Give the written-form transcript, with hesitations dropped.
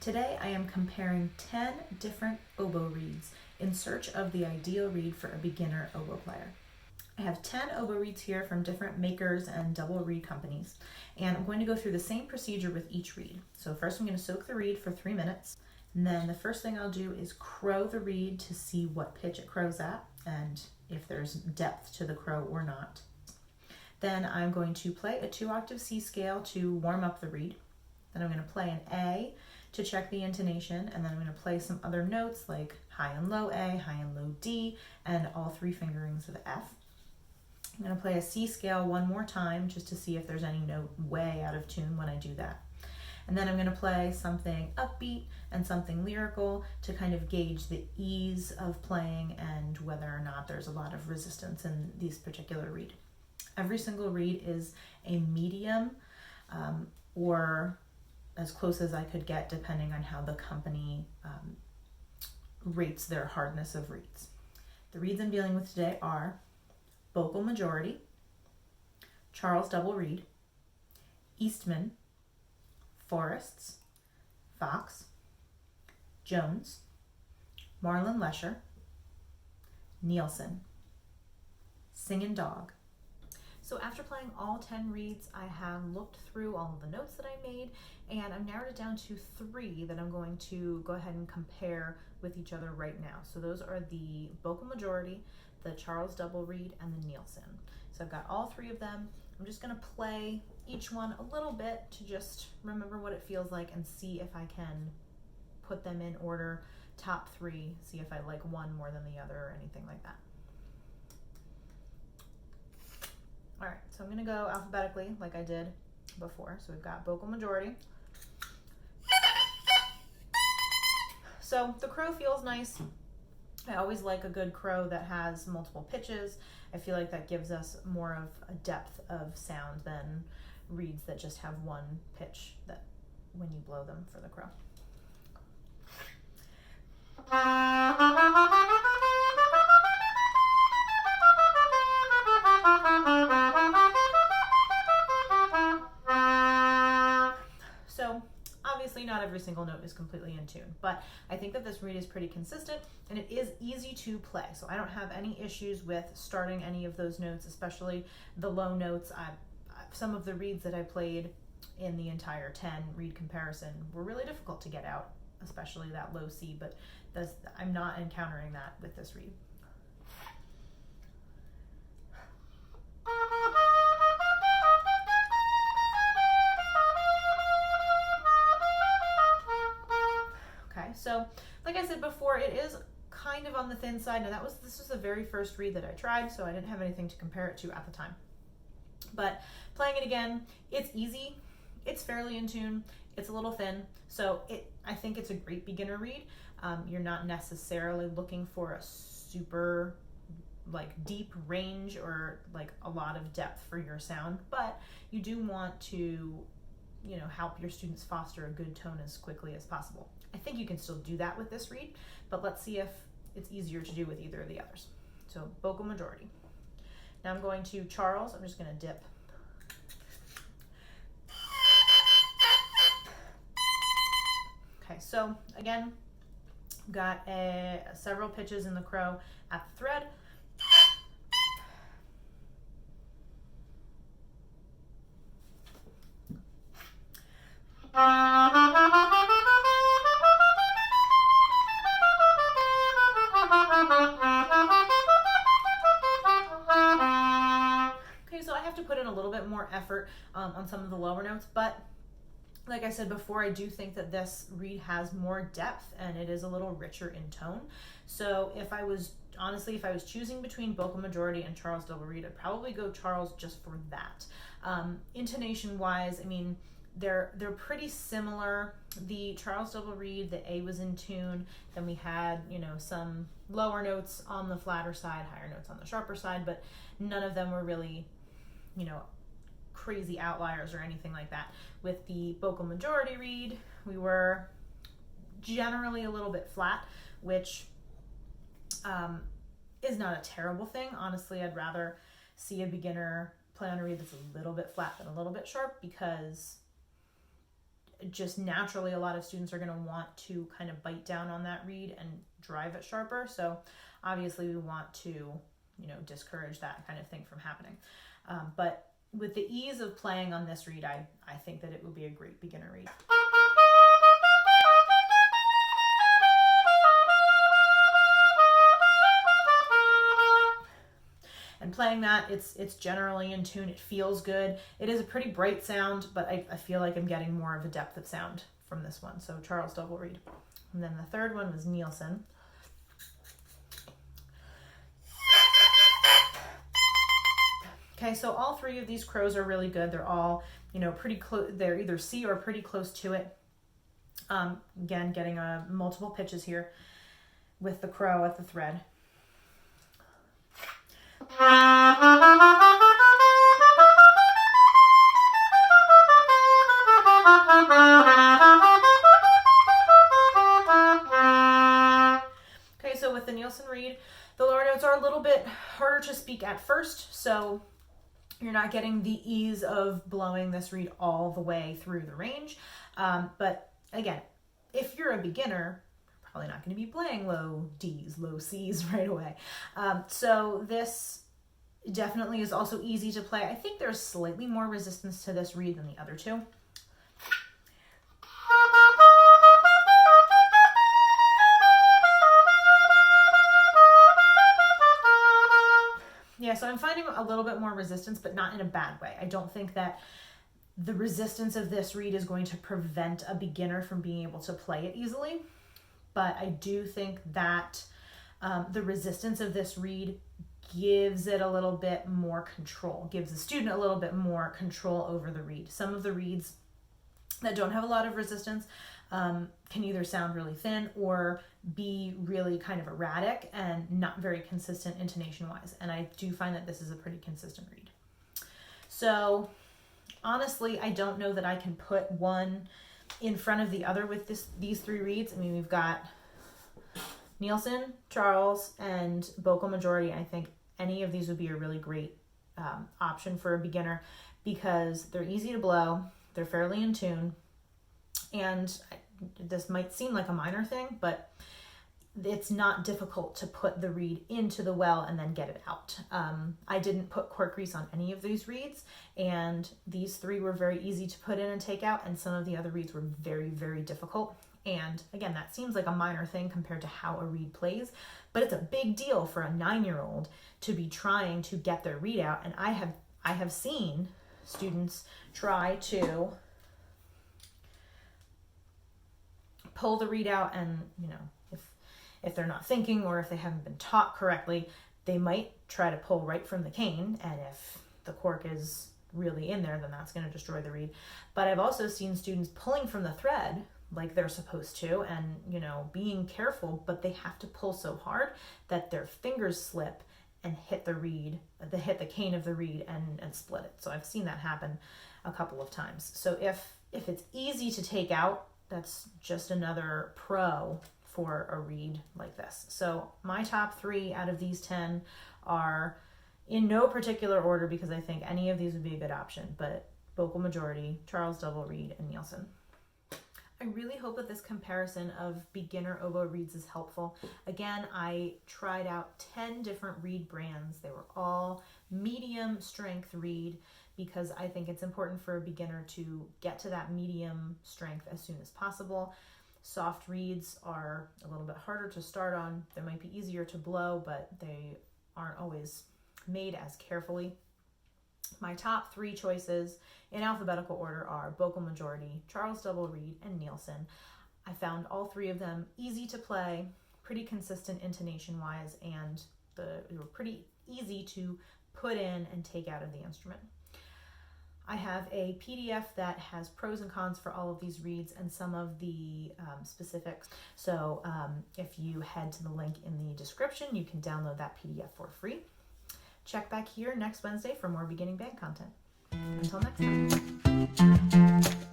Today I am comparing 10 different oboe reeds in search of the ideal reed for a beginner oboe player. I have 10 oboe reeds here from different makers and double reed companies, and I'm going to go through the same procedure with each reed. So first I'm going to soak the reed for 3 minutes, and then the first thing I'll do is crow the reed to see what pitch it crows at and if there's depth to the crow or not. Then I'm going to play a 2-octave C scale to warm up the reed. Then I'm going to play an A to check the intonation, and then I'm going to play some other notes like high and low A, high and low D, and all 3 fingerings of F. I'm going to play a C scale one more time just to see if there's any note way out of tune when I do that. And then I'm going to play something upbeat and something lyrical to kind of gauge the ease of playing and whether or not there's a lot of resistance in this particular reed. Every single reed is a medium or as close as I could get depending on how the company rates their hardness of reeds. The reeds I'm dealing with today are Vocal Majority, Charles Double Reed, Eastman, Forests, Fox, Jones, Marlin Lesher, Nielsen, Singin' Dog. So after playing all 10 reeds, I have looked through all of the notes that I made, and I've narrowed it down to 3 that I'm going to go ahead and compare with each other right now. So those are the Vocal Majority, the Charles Double Reed, and the Nielsen. So I've got all 3 of them. I'm just going to play each one a little bit to just remember what it feels like and see if I can put them in order, top 3, see if I like one more than the other or anything like that. All right, so I'm going to go alphabetically like I did before. So we've got Vocal Majority. So the crow feels nice. I always like a good crow that has multiple pitches. I feel like that gives us more of a depth of sound than reeds that just have one pitch that when you blow them for the crow. So obviously not every single note is completely in tune, but I think that this reed is pretty consistent and it is easy to play. So I don't have any issues with starting any of those notes, especially the low notes. Some of the reeds that I played in the entire 10 reed comparison were really difficult to get out, especially that low C, but I'm not encountering that with this reed. So like I said before, it is kind of on the thin side. Now this was the very first reed that I tried, so I didn't have anything to compare it to at the time. But playing it again, it's easy, it's fairly in tune, it's a little thin, so I think it's a great beginner reed. You're not necessarily looking for a super deep range or a lot of depth for your sound, but you do want to help your students foster a good tone as quickly as possible. I think you can still do that with this reed, but let's see if it's easier to do with either of the others. So Vocal Majority. Now I'm going to Charles. I'm just going to dip. Okay, so again, got several pitches in the crow at the thread. Okay, so I have to put in a little bit more effort on some of the lower notes, but like I said before, I do think that this reed has more depth and it is a little richer in tone. So if I was choosing between Vocal Majority and Charles Double Reed, I'd probably go Charles just for that. Intonation wise, I mean, they're pretty similar. The Charles Double Reed, the A was in tune. Then we had, some lower notes on the flatter side, higher notes on the sharper side, but none of them were really, crazy outliers or anything like that. With the Vocal Majority reed, we were generally a little bit flat, which is not a terrible thing. Honestly, I'd rather see a beginner play on a reed that's a little bit flat than a little bit sharp, because just naturally a lot of students are going to want to kind of bite down on that reed and drive it sharper. So obviously we want to, discourage that kind of thing from happening. But with the ease of playing on this reed, I think that it would be a great beginner reed. And playing that, it's generally in tune. It feels good. It is a pretty bright sound, but I feel like I'm getting more of a depth of sound from this one. So Charles double reed. And then the third one was Nielsen. Okay, so all three of these crows are really good. They're all, pretty close. They're either C or pretty close to it. Again, getting multiple pitches here with the crow at the thread. Okay, so with the Nielsen reed, the lower notes are a little bit harder to speak at first, so you're not getting the ease of blowing this reed all the way through the range. But again, if you're a beginner, you're probably not going to be playing low Ds, low Cs right away. So this definitely is also easy to play. I think there's slightly more resistance to this reed than the other two. Yeah, so I'm finding a little bit more resistance, but not in a bad way. I don't think that the resistance of this reed is going to prevent a beginner from being able to play it easily. But I do think that the resistance of this reed gives it a little bit more control, gives the student a little bit more control over the reed. Some of the reeds that don't have a lot of resistance can either sound really thin or be really kind of erratic and not very consistent intonation wise. And I do find that this is a pretty consistent reed. So honestly, I don't know that I can put one in front of the other with these three reeds. I mean, we've got Nielsen, Charles, and vocal majority. I think any of these would be a really great option for a beginner because they're easy to blow, they're fairly in tune, and this might seem like a minor thing, but it's not difficult to put the reed into the well and then get it out. I didn't put cork grease on any of these reeds, and these three were very easy to put in and take out, and some of the other reeds were very, very difficult. And again, that seems like a minor thing compared to how a reed plays, but it's a big deal for a 9-year-old to be trying to get their reed out. And I have seen students try to pull the reed out, and if they're not thinking or if they haven't been taught correctly, they might try to pull right from the cane, and if the cork is really in there, then that's going to destroy the reed. But I've also seen students pulling from the thread like they're supposed to, and being careful, but they have to pull so hard that their fingers slip and hit the reed, hit the cane of the reed and split it. So I've seen that happen a couple of times. So if it's easy to take out, that's just another pro for a reed like this. So my top 3 out of these 10 are in no particular order because I think any of these would be a good option, but vocal majority, Charles double reed, and Nielsen. I really hope that this comparison of beginner oboe reeds is helpful. Again, I tried out 10 different reed brands. They were all medium strength reed because I think it's important for a beginner to get to that medium strength as soon as possible. Soft reeds are a little bit harder to start on. They might be easier to blow, but they aren't always made as carefully. My top 3 choices in alphabetical order are vocal majority, Charles double reed, and Nielsen. I found all 3 of them easy to play, pretty consistent intonation wise, and they were pretty easy to put in and take out of the instrument. I have a PDF that has pros and cons for all of these reeds and some of the specifics. So if you head to the link in the description, you can download that PDF for free. Check back here next Wednesday for more beginning band content. Until next time.